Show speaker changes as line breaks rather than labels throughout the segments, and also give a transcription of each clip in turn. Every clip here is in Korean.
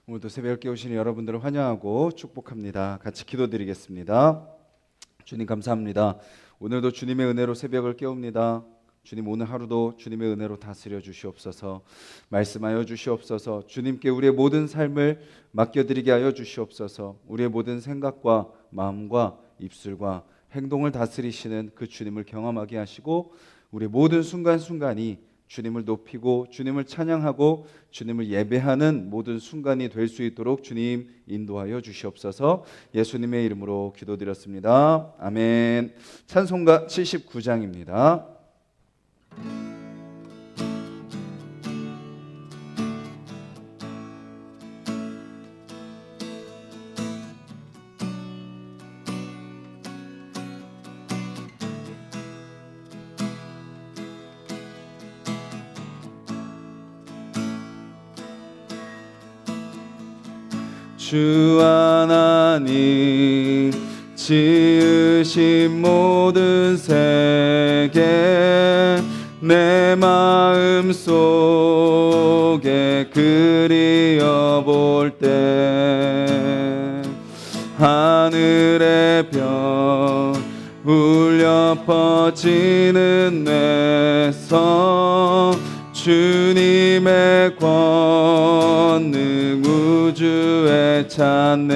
오늘도 새벽 깨우시는 여러분들을 환영하고 축복합니다. 같이 기도드리겠습니다. 주님 감사합니다. 오늘도 주님의 은혜로 새벽을 깨웁니다. 주님, 오늘 하루도 주님의 은혜로 다스려 주시옵소서. 말씀하여 주시옵소서. 주님께 우리의 모든 삶을 맡겨드리게 하여 주시옵소서. 우리의 모든 생각과 마음과 입술과 행동을 다스리시는 그 주님을 경험하게 하시고, 우리의 모든 순간순간이 주님을 높이고 주님을 찬양하고 주님을 예배하는 모든 순간이 될 수 있도록 주님 인도하여 주시옵소서. 예수님의 이름으로 기도드렸습니다. 아멘. 찬송가 79장입니다. 주 하나님 지으신 모든 세계 내 마음 속에 그리어 볼 때 하늘의 별 울려 퍼지는 내 성 주님의 권능 우주에 찬네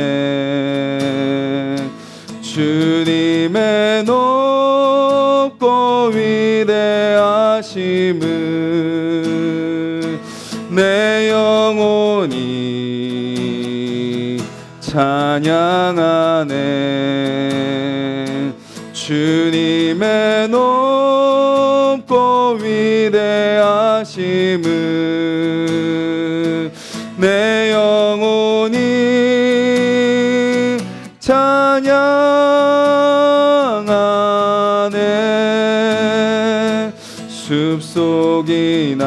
주님의 높고 위대하심을 내 영혼이 찬양하네 주님의 높고 위대하심을 내 영혼이 찬양하네 숲속이나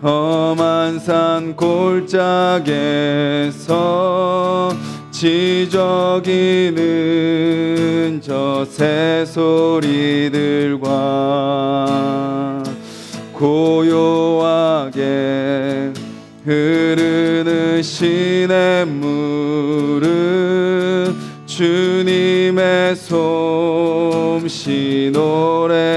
험한 산 골짜기에서 지저귀는 저 새소리들과 고요하게 흐르는 시냇물은 주님의 솜씨 노래하도다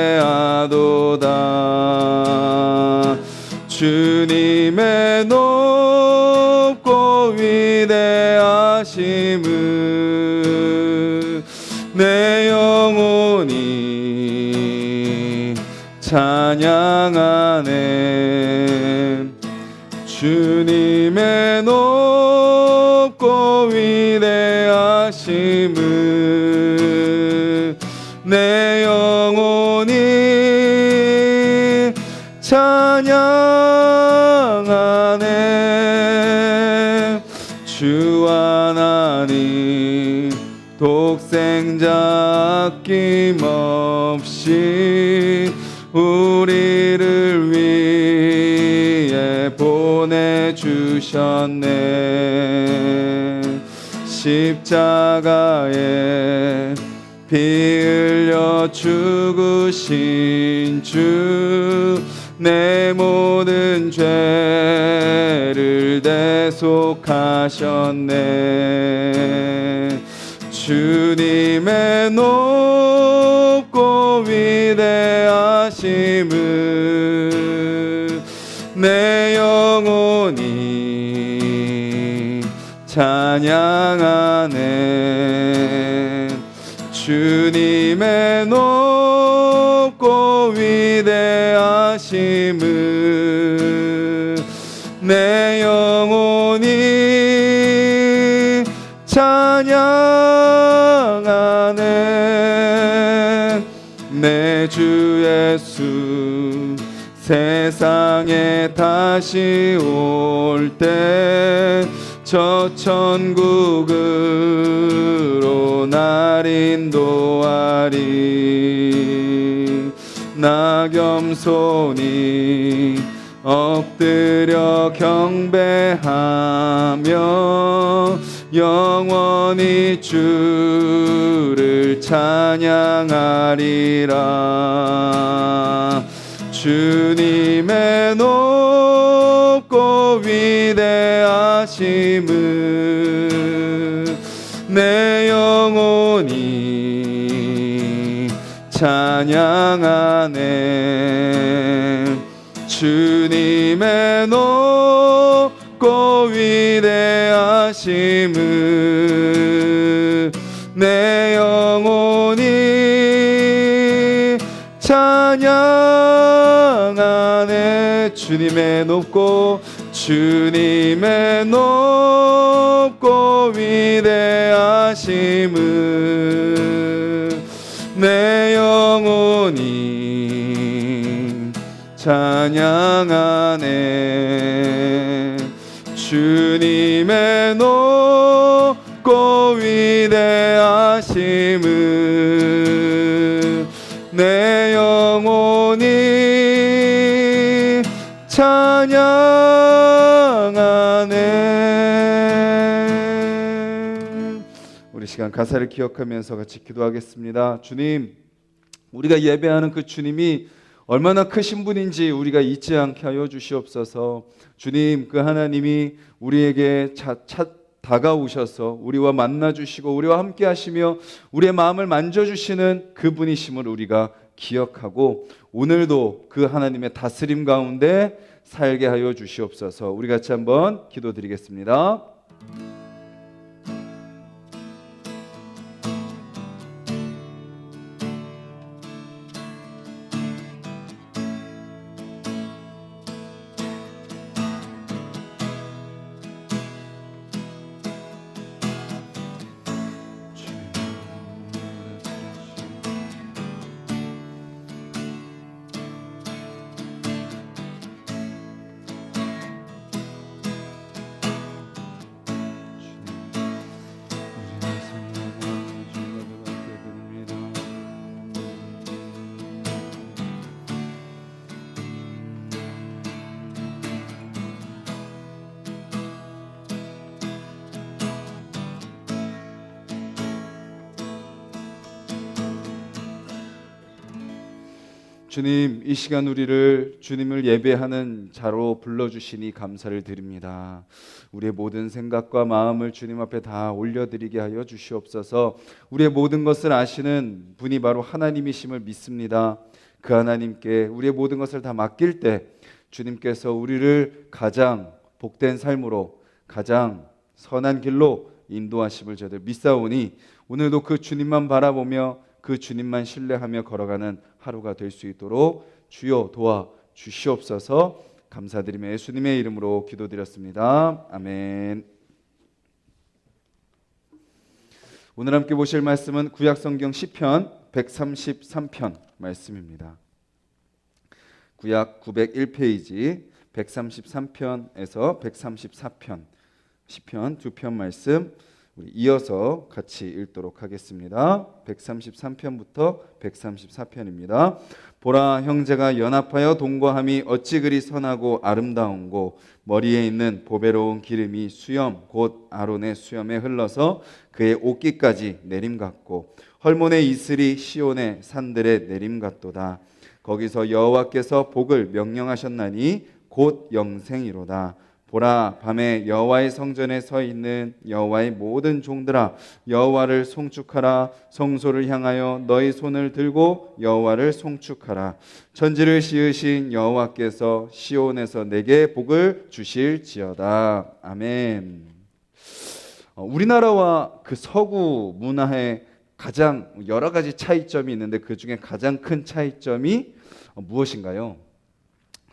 주님의 높고 위대하심을 내 영혼이 찬양하네 주님의 높고 위대하심을 내 영혼이 찬양하네 주 하나님 독생자 아낌없이 우리를 위해 보내주셨네 십자가에 피 흘려 죽으신 주 내 모든 죄를 대속하셨네 주님의 높고 위대하심을 내 영혼이 찬양하네 주님의 높고 위대하심을 내 영혼이 찬양하네 내 주 예수 세상에 다시 올 때 저 천국으로 날 인도하리 나 겸손히 엎드려 경배하며 영원히 주를 찬양하리라 주님의 높고 위대하신 하심을 내 영혼이 찬양하네. 주님의 높고 위대하심을 내 영혼이 찬양하네. 주님의 높고 위대하심을 내 영혼이 찬양하네. 주님의 높고 위대하심을 내 영혼이 찬양하네. 우리 시간 가사를 기억하면서 같이 기도하겠습니다. 주님, 우리가 예배하는 그 주님이 얼마나 크신 분인지 우리가 잊지 않게 하여 주시옵소서. 주님, 그 하나님이 우리에게 다가오셔서 우리와 만나주시고 우리와 함께 하시며 우리의 마음을 만져주시는 그분이심을 우리가 기억하고 오늘도 그 하나님의 다스림 가운데 살게 하여 주시옵소서. 우리 같이 한번 기도드리겠습니다. 주님, 이 시간 우리를 주님을 예배하는 자로 불러주시니 감사를 드립니다. 우리의 모든 생각과 마음을 주님 앞에 다 올려드리게 하여 주시옵소서. 우리의 모든 것을 아시는 분이 바로 하나님이심을 믿습니다. 그 하나님께 우리의 모든 것을 다 맡길 때 주님께서 우리를 가장 복된 삶으로, 가장 선한 길로 인도하심을 저희들 믿사오니 오늘도 그 주님만 바라보며 그 주님만 신뢰하며 걸어가는 하루가 될 수 있도록 주여 도와 주시옵소서. 감사드리며 예수님의 이름으로 기도드렸습니다. 아멘. 오늘 함께 보실 말씀은 구약성경 시편 133편 말씀입니다. 구약 901페이지 133편에서 134편 시편 두 편 말씀 우리 이어서 같이 읽도록 하겠습니다. 133편부터 134편입니다. 보라, 형제가 연합하여 동거함이 어찌 그리 선하고 아름다운고 머리에 있는 보배로운 기름이 수염 곧 아론의 수염에 흘러서 그의 옷깃까지 내림 같고 헐몬의 이슬이 시온의 산들의 내림 같도다. 거기서 여호와께서 복을 명령하셨나니 곧 영생이로다. 보라, 밤에 여호와의 성전에 서 있는 여호와의 모든 종들아, 여호와를 송축하라. 성소를 향하여 너희 손을 들고 여호와를 송축하라. 천지를 지으신 여호와께서 시온에서 내게 복을 주실지어다. 아멘. 우리나라와 그 서구 문화의 가장 여러 가지 차이점이 있는데 그 중에 가장 큰 차이점이 무엇인가요?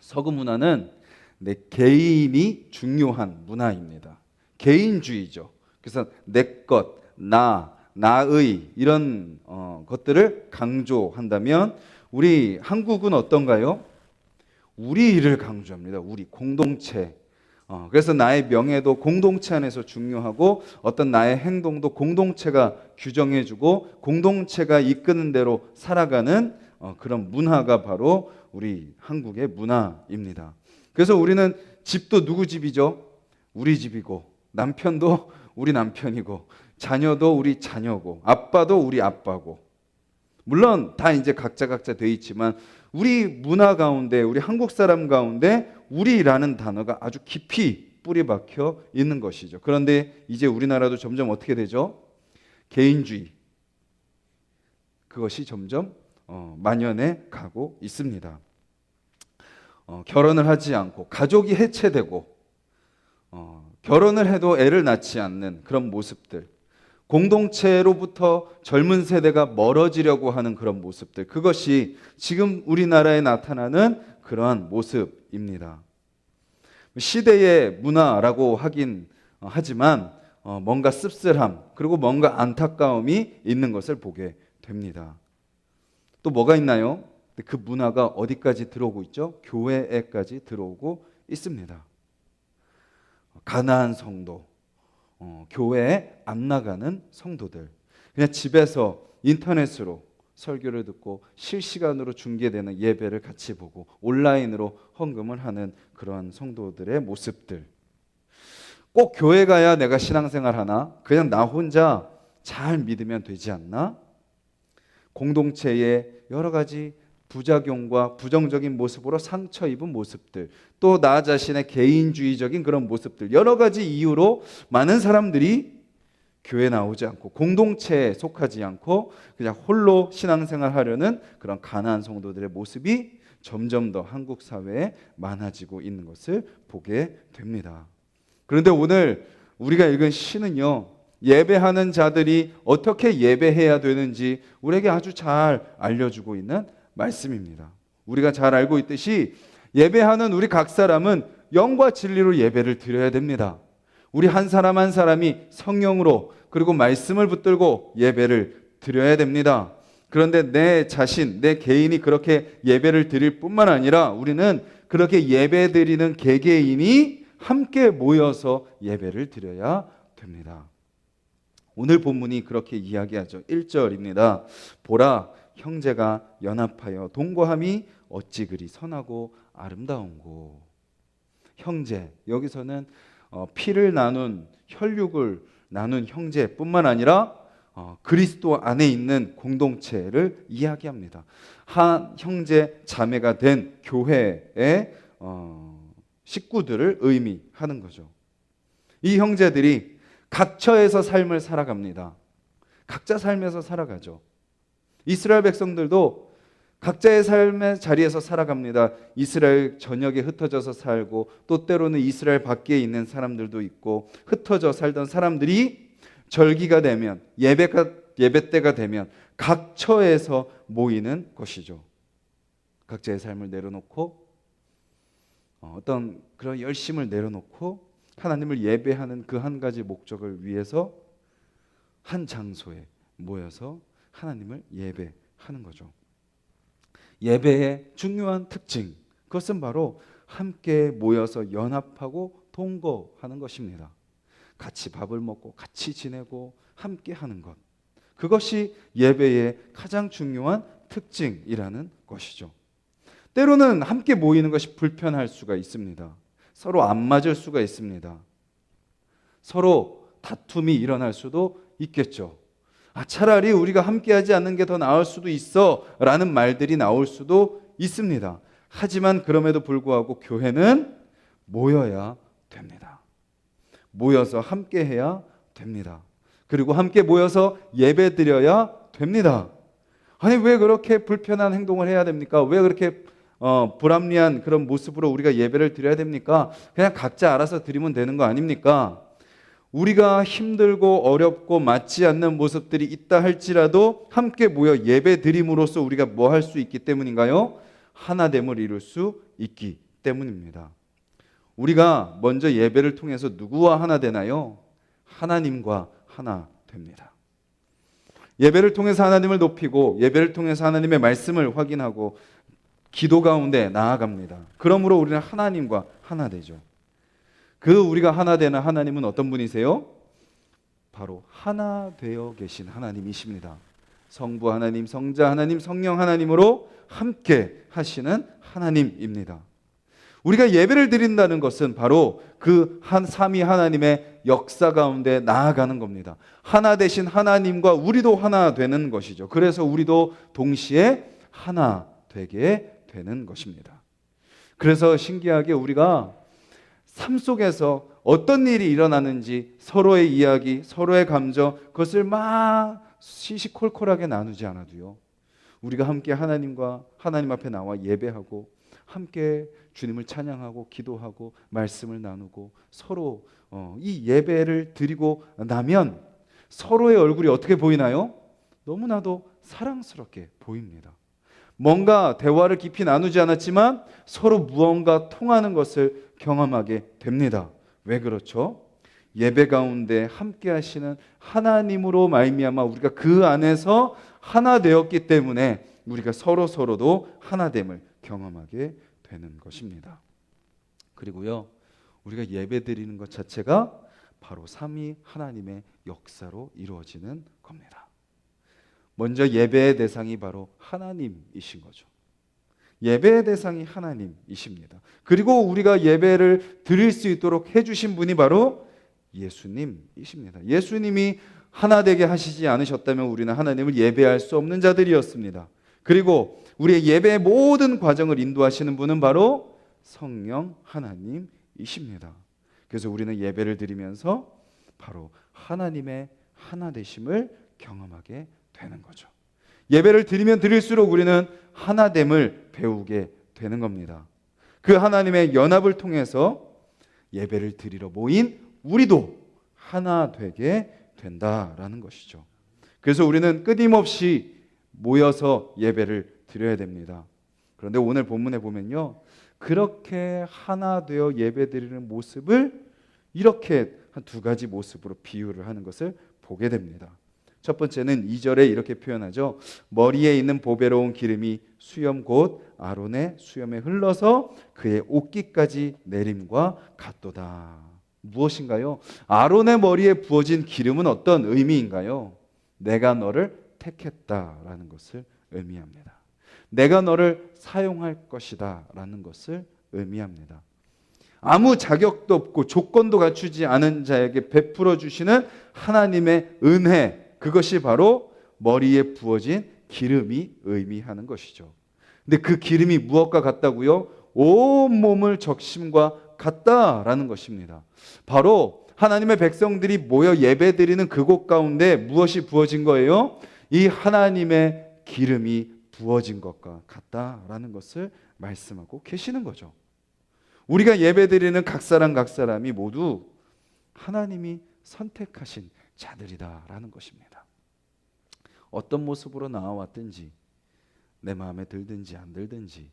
서구 문화는 내 개인이 중요한 문화입니다. 개인주의죠. 그래서 내 것, 나의 이런 것들을 강조한다면 우리 한국은 어떤가요? 우리 일을 강조합니다. 우리 공동체. 그래서 나의 명예도 공동체 안에서 중요하고 어떤 나의 행동도 공동체가 규정해주고 공동체가 이끄는 대로 살아가는 그런 문화가 바로 우리 한국의 문화입니다. 그래서 우리는 집도 누구 집이죠? 우리 집이고, 남편도 우리 남편이고, 자녀도 우리 자녀고, 아빠도 우리 아빠고. 물론 다 이제 각자 돼 있지만 우리 문화 가운데, 우리 한국 사람 가운데 우리라는 단어가 아주 깊이 뿌리 박혀 있는 것이죠. 그런데 이제 우리나라도 점점 어떻게 되죠? 개인주의, 그것이 점점 만연해 가고 있습니다. 결혼을 하지 않고 가족이 해체되고 결혼을 해도 애를 낳지 않는 그런 모습들, 공동체로부터 젊은 세대가 멀어지려고 하는 그런 모습들, 그것이 지금 우리나라에 나타나는 그러한 모습입니다. 시대의 문화라고 하긴 하지만 뭔가 씁쓸함 그리고 뭔가 안타까움이 있는 것을 보게 됩니다. 또 뭐가 있나요? 그 문화가 어디까지 들어오고 있죠? 교회에까지 들어오고 있습니다. 가난한 성도, 교회에 안 나가는 성도들, 그냥 집에서 인터넷으로 설교를 듣고 실시간으로 중계되는 예배를 같이 보고 온라인으로 헌금을 하는 그런 성도들의 모습들. 꼭 교회 가야 내가 신앙생활 하나? 그냥 나 혼자 잘 믿으면 되지 않나? 공동체의 여러 가지 부작용과 부정적인 모습으로 상처 입은 모습들, 또 나 자신의 개인주의적인 그런 모습들, 여러 가지 이유로 많은 사람들이 교회 나오지 않고 공동체에 속하지 않고 그냥 홀로 신앙생활 하려는 그런 가난한 성도들의 모습이 점점 더 한국 사회에 많아지고 있는 것을 보게 됩니다. 그런데 오늘 우리가 읽은 시는요, 예배하는 자들이 어떻게 예배해야 되는지 우리에게 아주 잘 알려주고 있는 말씀입니다. 우리가 잘 알고 있듯이 예배하는 우리 각 사람은 영과 진리로 예배를 드려야 됩니다. 우리 한 사람 한 사람이 성령으로 그리고 말씀을 붙들고 예배를 드려야 됩니다. 그런데 내 자신, 내 개인이 그렇게 예배를 드릴 뿐만 아니라 우리는 그렇게 예배 드리는 개개인이 함께 모여서 예배를 드려야 됩니다. 오늘 본문이 그렇게 이야기하죠. 1절입니다. 보라, 형제가 연합하여 동거함이 어찌 그리 선하고 아름다운고. 형제, 여기서는 피를 나눈, 혈육을 나눈 형제뿐만 아니라 그리스도 안에 있는 공동체를 이야기합니다. 한 형제 자매가 된 교회의 식구들을 의미하는 거죠. 이 형제들이 각처에서 삶을 살아갑니다. 각자 삶에서 살아가죠. 이스라엘 백성들도 각자의 삶의 자리에서 살아갑니다. 이스라엘 전역에 흩어져서 살고 또 때로는 이스라엘 밖에 있는 사람들도 있고, 흩어져 살던 사람들이 절기가 되면, 예배 때가 되면 각처에서 모이는 것이죠. 각자의 삶을 내려놓고 어떤 그런 열심을 내려놓고 하나님을 예배하는 그 한 가지 목적을 위해서 한 장소에 모여서 하나님을 예배하는 거죠. 예배의 중요한 특징, 그것은 바로 함께 모여서 연합하고 동거하는 것입니다. 같이 밥을 먹고 같이 지내고 함께 하는 것, 그것이 예배의 가장 중요한 특징이라는 것이죠. 때로는 함께 모이는 것이 불편할 수가 있습니다. 서로 안 맞을 수가 있습니다. 서로 다툼이 일어날 수도 있겠죠. 차라리 우리가 함께하지 않는 게 더 나을 수도 있어 라는 말들이 나올 수도 있습니다. 하지만 그럼에도 불구하고 교회는 모여야 됩니다. 모여서 함께해야 됩니다. 그리고 함께 모여서 예배드려야 됩니다. 아니, 왜 그렇게 불편한 행동을 해야 됩니까? 왜 그렇게 불합리한 그런 모습으로 우리가 예배를 드려야 됩니까? 그냥 각자 알아서 드리면 되는 거 아닙니까? 우리가 힘들고 어렵고 맞지 않는 모습들이 있다 할지라도 함께 모여 예배 드림으로써 우리가 뭐 할 수 있기 때문인가요? 하나됨을 이룰 수 있기 때문입니다. 우리가 먼저 예배를 통해서 누구와 하나 되나요? 하나님과 하나 됩니다. 예배를 통해서 하나님을 높이고 예배를 통해서 하나님의 말씀을 확인하고 기도 가운데 나아갑니다. 그러므로 우리는 하나님과 하나 되죠. 그 우리가 하나 되는 하나님은 어떤 분이세요? 바로 하나 되어 계신 하나님이십니다. 성부 하나님, 성자 하나님, 성령 하나님으로 함께 하시는 하나님입니다. 우리가 예배를 드린다는 것은 바로 그 한 삼위 하나님의 역사 가운데 나아가는 겁니다. 하나 되신 하나님과 우리도 하나 되는 것이죠. 그래서 우리도 동시에 하나 되게 되는 것입니다. 그래서 신기하게 우리가 삶 속에서 어떤 일이 일어나는지 서로의 이야기, 서로의 감정, 그것을 막 시시콜콜하게 나누지 않아도요, 우리가 함께 하나님 앞에 나와 예배하고 함께 주님을 찬양하고 기도하고 말씀을 나누고 서로 이 예배를 드리고 나면 서로의 얼굴이 어떻게 보이나요? 너무나도 사랑스럽게 보입니다. 뭔가 대화를 깊이 나누지 않았지만 서로 무언가 통하는 것을 경험하게 됩니다. 왜 그렇죠? 예배 가운데 함께 하시는 하나님으로 말미암아 우리가 그 안에서 하나 되었기 때문에 우리가 서로도 하나됨을 경험하게 되는 것입니다. 그리고요, 우리가 예배 드리는 것 자체가 바로 삼위 하나님의 역사로 이루어지는 겁니다. 먼저 예배의 대상이 바로 하나님이신 거죠. 예배의 대상이 하나님이십니다. 그리고 우리가 예배를 드릴 수 있도록 해주신 분이 바로 예수님이십니다. 예수님이 하나 되게 하시지 않으셨다면 우리는 하나님을 예배할 수 없는 자들이었습니다. 그리고 우리의 예배의 모든 과정을 인도하시는 분은 바로 성령 하나님이십니다. 그래서 우리는 예배를 드리면서 바로 하나님의 하나 되심을 경험하게 되는 거죠. 예배를 드리면 드릴수록 우리는 하나됨을 배우게 되는 겁니다. 그 하나님의 연합을 통해서 예배를 드리러 모인 우리도 하나 되게 된다라는 것이죠. 그래서 우리는 끊임없이 모여서 예배를 드려야 됩니다. 그런데 오늘 본문에 보면요, 그렇게 하나 되어 예배 드리는 모습을 이렇게 한 두 가지 모습으로 비유를 하는 것을 보게 됩니다. 첫 번째는 2절에 이렇게 표현하죠. 머리에 있는 보배로운 기름이 수염 곧 아론의 수염에 흘러서 그의 옷깃까지 내림과 같도다. 무엇인가요? 아론의 머리에 부어진 기름은 어떤 의미인가요? 내가 너를 택했다라는 것을 의미합니다. 내가 너를 사용할 것이다 라는 것을 의미합니다. 아무 자격도 없고 조건도 갖추지 않은 자에게 베풀어 주시는 하나님의 은혜, 그것이 바로 머리에 부어진 기름이 의미하는 것이죠. 근데 그 기름이 무엇과 같다고요? 온 몸을 적심과 같다라는 것입니다. 바로 하나님의 백성들이 모여 예배드리는 그곳 가운데 무엇이 부어진 거예요? 이 하나님의 기름이 부어진 것과 같다라는 것을 말씀하고 계시는 거죠. 우리가 예배드리는 각 사람이 모두 하나님이 선택하신 자들이다라는 것입니다. 어떤 모습으로 나와왔든지 내 마음에 들든지 안 들든지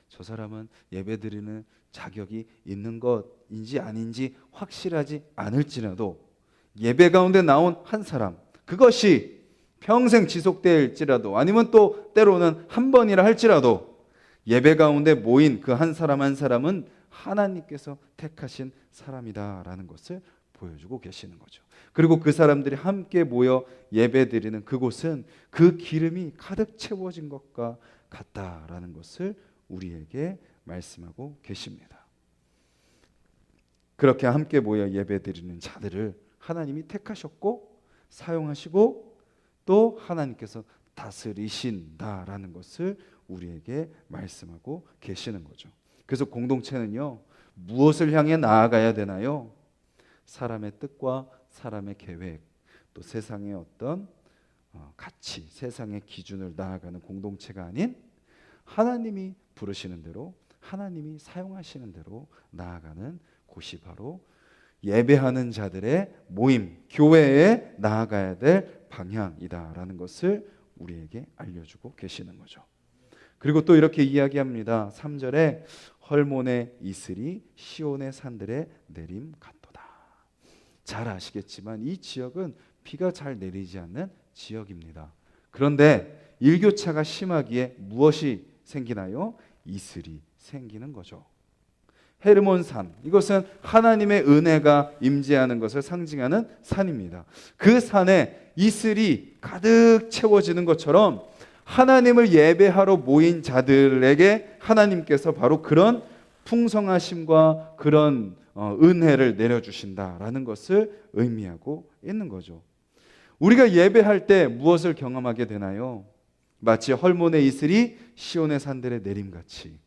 저 사람은 예배드리는 자격이 있는 것인지 아닌지 확실하지 않을지라도 예배 가운데 나온 한 사람, 그것이 평생 지속될지라도 아니면 또 때로는 한 번이라 할지라도 예배 가운데 모인 그 한 사람 한 사람은 하나님께서 택하신 사람이다라는 것을 보여주고 계시는 거죠. 그리고 그 사람들이 함께 모여 예배드리는 그곳은 그 기름이 가득 채워진 것과 같다라는 것을 우리에게 말씀하고 계십니다. 그렇게 함께 모여 예배드리는 자들을 하나님이 택하셨고 사용하시고 또 하나님께서 다스리신다라는 것을 우리에게 말씀하고 계시는 거죠. 그래서 공동체는요, 무엇을 향해 나아가야 되나요? 사람의 뜻과 사람의 계획, 또 세상의 어떤 가치, 세상의 기준을 나아가는 공동체가 아닌 하나님이 부르시는 대로, 하나님이 사용하시는 대로 나아가는 곳이 바로 예배하는 자들의 모임, 교회에 나아가야 될 방향이다라는 것을 우리에게 알려주고 계시는 거죠. 그리고 또 이렇게 이야기합니다. 3절에 헐몬의 이슬이 시온의 산들에 내림 같도다. 잘 아시겠지만 이 지역은 비가 잘 내리지 않는 지역입니다. 그런데 일교차가 심하기에 무엇이 생기나요? 이슬이 생기는 거죠. 헤르몬산, 이것은 하나님의 은혜가 임재하는 것을 상징하는 산입니다. 그 산에 이슬이 가득 채워지는 것처럼 하나님을 예배하러 모인 자들에게 하나님께서 바로 그런 풍성하심과 그런 은혜를 내려주신다라는 것을 의미하고 있는 거죠. 우리가 예배할 때 무엇을 경험하게 되나요? 마치 헐몬의 이슬이 시온의 산들에 내림같이.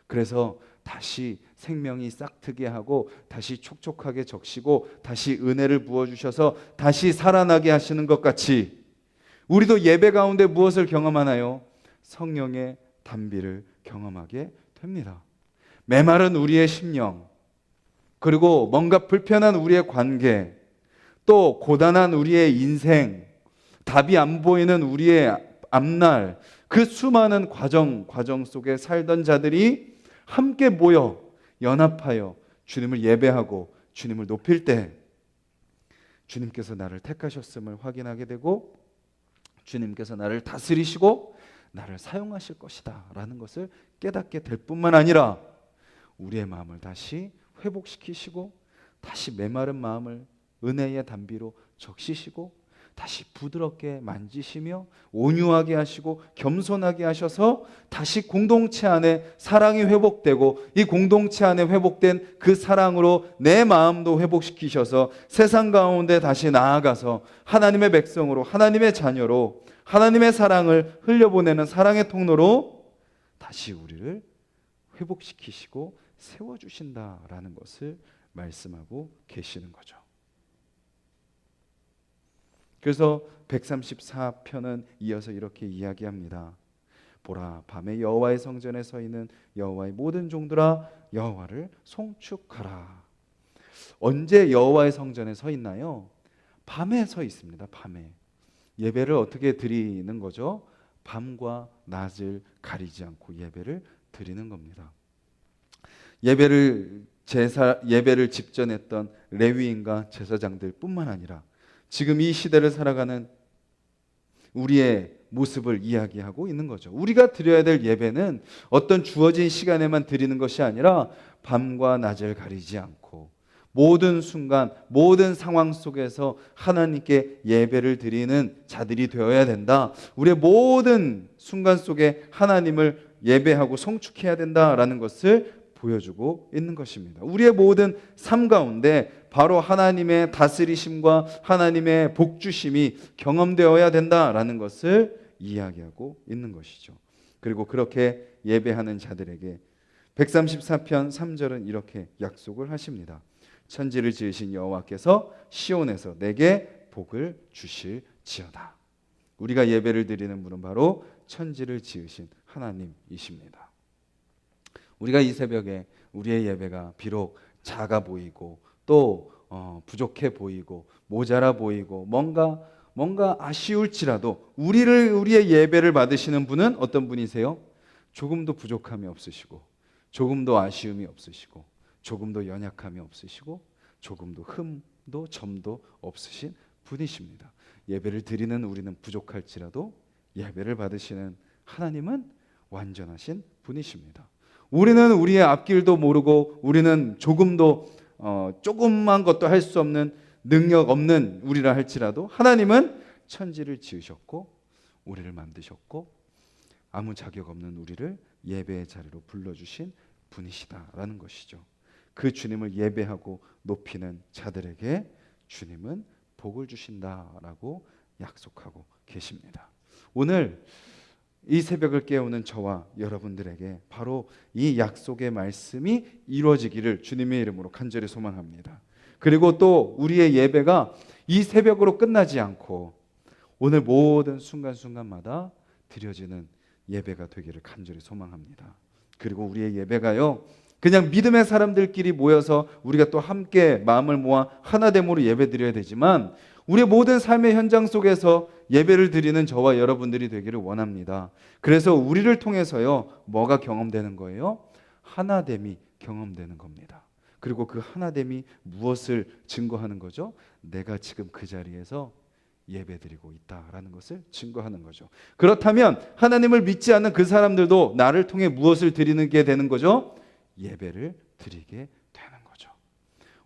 그래서 다시 생명이 싹트게 하고 다시 촉촉하게 적시고 다시 은혜를 부어주셔서 다시 살아나게 하시는 것 같이 우리도 예배 가운데 무엇을 경험하나요? 성령의 단비를 경험하게 됩니다. 메마른 우리의 심령, 그리고 뭔가 불편한 우리의 관계, 또 고단한 우리의 인생, 답이 안 보이는 우리의 앞날, 그 수많은 과정 속에 살던 자들이 함께 모여 연합하여 주님을 예배하고 주님을 높일 때 주님께서 나를 택하셨음을 확인하게 되고 주님께서 나를 다스리시고 나를 사용하실 것이다 라는 것을 깨닫게 될 뿐만 아니라 우리의 마음을 다시 회복시키시고 다시 메마른 마음을 은혜의 단비로 적시시고 다시 부드럽게 만지시며 온유하게 하시고 겸손하게 하셔서 다시 공동체 안에 사랑이 회복되고 이 공동체 안에 회복된 그 사랑으로 내 마음도 회복시키셔서 세상 가운데 다시 나아가서 하나님의 백성으로 하나님의 자녀로 하나님의 사랑을 흘려보내는 사랑의 통로로 다시 우리를 회복시키시고 세워주신다라는 것을 말씀하고 계시는 거죠. 그래서 134편은 이어서 이렇게 이야기합니다. 보라, 밤에 여호와의 성전에 서 있는 여호와의 모든 종들아 여호와를 송축하라. 언제 여호와의 성전에 서 있나요? 밤에 서 있습니다. 밤에. 예배를 어떻게 드리는 거죠? 밤과 낮을 가리지 않고 예배를 드리는 겁니다. 예배를 집전했던 레위인과 제사장들 뿐만 아니라 지금 이 시대를 살아가는 우리의 모습을 이야기하고 있는 거죠. 우리가 드려야 될 예배는 어떤 주어진 시간에만 드리는 것이 아니라 밤과 낮을 가리지 않고 모든 순간, 모든 상황 속에서 하나님께 예배를 드리는 자들이 되어야 된다. 우리의 모든 순간 속에 하나님을 예배하고 송축해야 된다라는 것을 보여주고 있는 것입니다. 우리의 모든 삶 가운데 바로 하나님의 다스리심과 하나님의 복주심이 경험되어야 된다라는 것을 이야기하고 있는 것이죠. 그리고 그렇게 예배하는 자들에게 134편 3절은 이렇게 약속을 하십니다. 천지를 지으신 여호와께서 시온에서 내게 복을 주실지어다. 우리가 예배를 드리는 분은 바로 천지를 지으신 하나님이십니다. 우리가 이 새벽에 우리의 예배가 비록 작아 보이고 또 부족해 보이고 모자라 보이고 뭔가 아쉬울지라도 우리의 예배를 받으시는 분은 어떤 분이세요? 조금도 부족함이 없으시고 조금도 아쉬움이 없으시고 조금도 연약함이 없으시고 조금도 흠도 점도 없으신 분이십니다. 예배를 드리는 우리는 부족할지라도 예배를 받으시는 하나님은 완전하신 분이십니다. 우리는 우리의 앞길도 모르고 우리는 조금만 것도 할 수 없는 능력 없는 우리라 할지라도 하나님은 천지를 지으셨고 우리를 만드셨고 아무 자격 없는 우리를 예배의 자리로 불러주신 분이시다라는 것이죠. 그 주님을 예배하고 높이는 자들에게 주님은 복을 주신다라고 약속하고 계십니다. 오늘 이 새벽을 깨우는 저와 여러분들에게 바로 이 약속의 말씀이 이루어지기를 주님의 이름으로 간절히 소망합니다. 그리고 또 우리의 예배가 이 새벽으로 끝나지 않고 오늘 모든 순간순간마다 드려지는 예배가 되기를 간절히 소망합니다. 그리고 우리의 예배가요, 그냥 믿음의 사람들끼리 모여서 우리가 또 함께 마음을 모아 하나됨으로 예배드려야 되지만 우리의 모든 삶의 현장 속에서 예배를 드리는 저와 여러분들이 되기를 원합니다. 그래서 우리를 통해서요, 뭐가 경험되는 거예요? 하나됨이 경험되는 겁니다. 그리고 그 하나됨이 무엇을 증거하는 거죠? 내가 지금 그 자리에서 예배드리고 있다라는 것을 증거하는 거죠. 그렇다면 하나님을 믿지 않는 그 사람들도 나를 통해 무엇을 드리는 게 되는 거죠? 예배를 드리게 되는 거죠.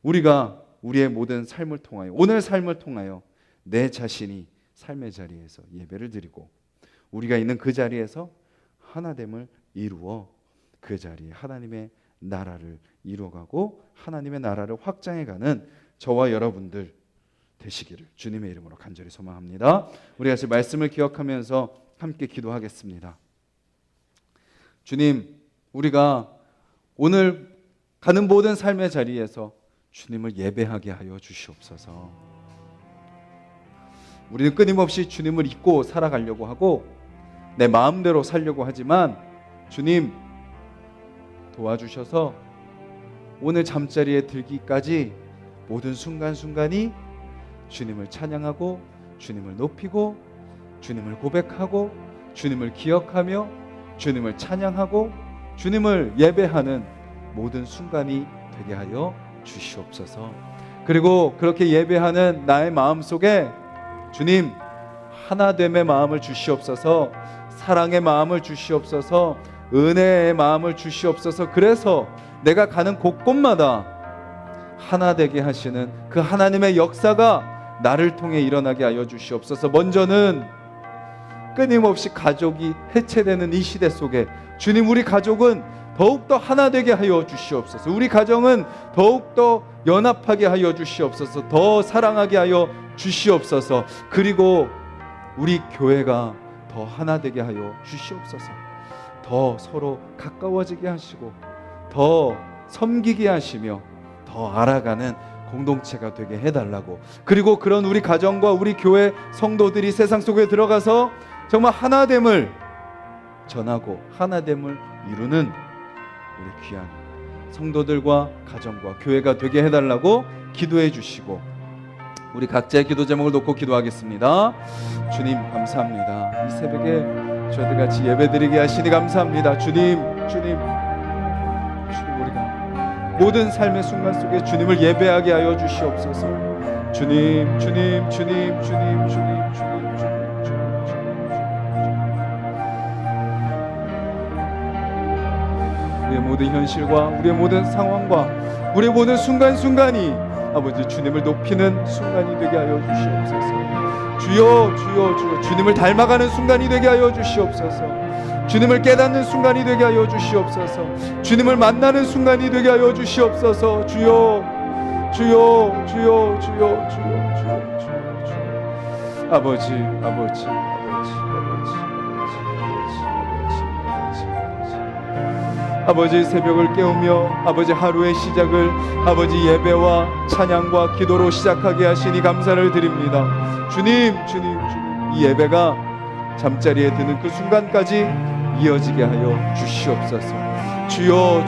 우리가 우리의 모든 삶을 통하여, 오늘 삶을 통하여 내 자신이 삶의 자리에서 예배를 드리고 우리가 있는 그 자리에서 하나됨을 이루어 그 자리에 하나님의 나라를 이루어가고 하나님의 나라를 확장해가는 저와 여러분들 되시기를 주님의 이름으로 간절히 소망합니다. 우리 같이 말씀을 기억하면서 함께 기도하겠습니다. 주님, 우리가 오늘 가는 모든 삶의 자리에서 주님을 예배하게 하여 주시옵소서. 우리는 끊임없이 주님을 잊고 살아가려고 하고 내 마음대로 살려고 하지만 주님 도와주셔서 오늘 잠자리에 들기까지 모든 순간순간이 주님을 찬양하고 주님을 높이고 주님을 고백하고 주님을 기억하며 주님을 찬양하고 주님을 예배하는 모든 순간이 되게 하여 주시옵소서. 그리고 그렇게 예배하는 나의 마음 속에 주님 하나됨의 마음을 주시옵소서. 사랑의 마음을 주시옵소서. 은혜의 마음을 주시옵소서. 그래서 내가 가는 곳곳마다 하나 되게 하시는 그 하나님의 역사가 나를 통해 일어나게 하여 주시옵소서. 먼저는 끊임없이 가족이 해체되는 이 시대 속에 주님, 우리 가족은 더욱더 하나 되게 하여 주시옵소서. 우리 가정은 더욱더 연합하게 하여 주시옵소서. 더 사랑하게 하여 주시옵소서. 그리고 우리 교회가 더 하나 되게 하여 주시옵소서. 더 서로 가까워지게 하시고 더 섬기게 하시며 더 알아가는 공동체가 되게 해달라고. 그리고 그런 우리 가정과 우리 교회 성도들이 세상 속에 들어가서 정말 하나됨을 전하고 하나됨을 이루는 우리 귀한 성도들과 가정과 교회가 되게 해달라고 기도해 주시고, 우리 각자의 기도 제목을 놓고 기도하겠습니다. 주님 감사합니다. 이 새벽에 저희들 같이 예배드리게 하시니 감사합니다. 주님 우리가 모든 삶의 순간 속에 주님을 예배하게 하여 주시옵소서. 주님. 우리의 모든 현실과 우리의 모든 상황과 우리의 모든 순간순간이 아버지 주님을 높이는 순간이 되게 하여 주시옵소서. 주여 주님을 닮아가는 순간이 되게 하여 주시옵소서. 주님을 깨닫는 순간이 되게 하여 주시옵소서. 주님을 만나는 순간이 되게 하여 주시옵소서. 주여 아버지 아버지 새벽을 깨우며 아버지 하루의 시작을 아버지 예배와 찬양과 기도로 시작하게 하시니 감사를 드립니다. 주님 이 예배가 잠자리에 드는 그 순간까지 이어지게 하여 주시옵소서. 주여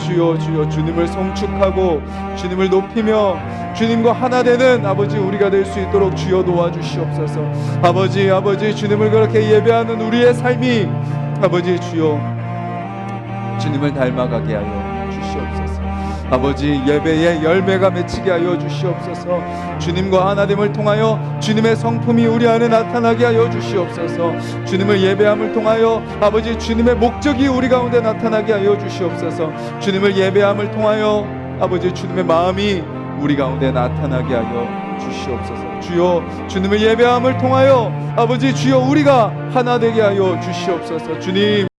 주님을 송축하고 주님을 높이며 주님과 하나 되는 아버지 우리가 될 수 있도록 주여 도와주시옵소서. 아버지 주님을 그렇게 예배하는 우리의 삶이 아버지 주여 주님을 닮아가게 하여 주시옵소서. 아버지 예배의 열매가 맺히게 하여 주시옵소서. 주님과 하나됨을 통하여 주님의 성품이 우리 안에 나타나게 하여 주시옵소서. 주님을 예배함을 통하여 아버지 주님의 목적이 우리 가운데 나타나게 하여 주시옵소서. 주님을 예배함을 통하여 아버지 주님의 마음이 우리 가운데 나타나게 하여 주시옵소서. 주여 주님을 예배함을 통하여 아버지 주여 우리가 하나 되게 하여 주시옵소서. 주님